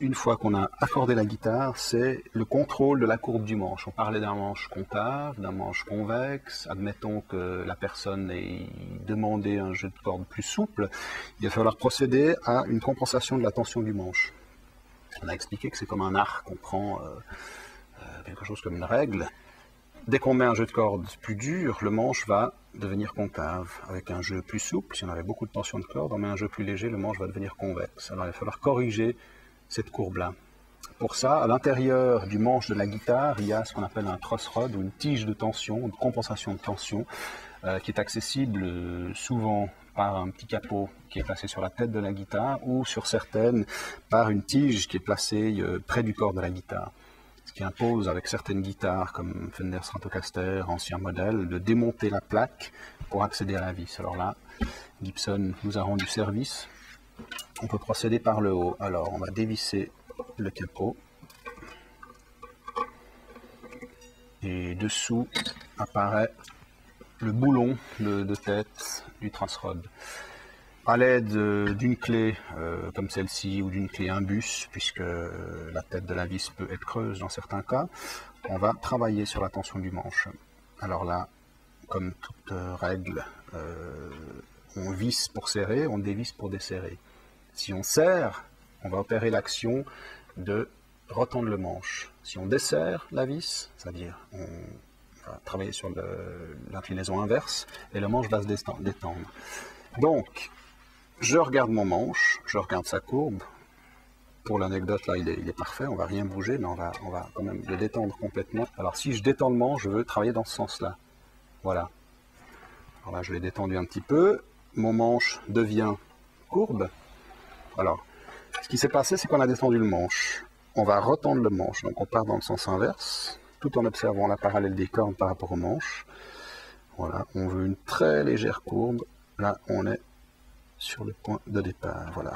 une fois qu'on a accordé la guitare, c'est le contrôle de la courbe du manche. On parlait d'un manche concave, d'un manche convexe. Admettons que la personne ait demandé un jeu de cordes plus souple. Il va falloir procéder à une compensation de la tension du manche. On a expliqué que c'est comme un arc, on prend quelque chose comme une règle. Dès qu'on met un jeu de cordes plus dur, le manche va devenir concave. Avec un jeu plus souple, si on avait beaucoup de tension de corde, on met un jeu plus léger, le manche va devenir convexe. Alors il va falloir corriger cette courbe-là. Pour ça, à l'intérieur du manche de la guitare, il y a ce qu'on appelle un truss rod, ou une tige de tension, une compensation de tension, qui est accessible souvent par un petit capot qui est placé sur la tête de la guitare, ou sur certaines, par une tige qui est placée près du corps de la guitare. Ce qui impose avec certaines guitares, comme Fender Stratocaster, ancien modèle, de démonter la plaque pour accéder à la vis. Alors là, Gibson nous a rendu service. On peut procéder par le haut. Alors, on va dévisser le capot. Et dessous apparaît le boulon de tête du truss rod. À l'aide d'une clé comme celle-ci ou d'une clé imbus, puisque la tête de la vis peut être creuse dans certains cas, on va travailler sur la tension du manche. Alors là, comme toute règle, on visse pour serrer, on dévisse pour desserrer. Si on serre, on va opérer l'action de retendre le manche. Si on desserre la vis, c'est-à-dire on va travailler sur l'inclinaison inverse, et le manche va se détendre. Donc, je regarde mon manche, je regarde sa courbe. Pour l'anecdote, là, il est parfait, on ne va rien bouger, mais on va quand même le détendre complètement. Alors, si je détends le manche, je veux travailler dans ce sens-là. Voilà. Alors là, je l'ai détendu un petit peu. Mon manche devient courbe. Alors, ce qui s'est passé, c'est qu'on a détendu le manche. On va retendre le manche, donc on part dans le sens inverse, tout en observant la parallèle des cordes par rapport au manche. Voilà, on veut une très légère courbe. Là, on est sur le point de départ. Voilà.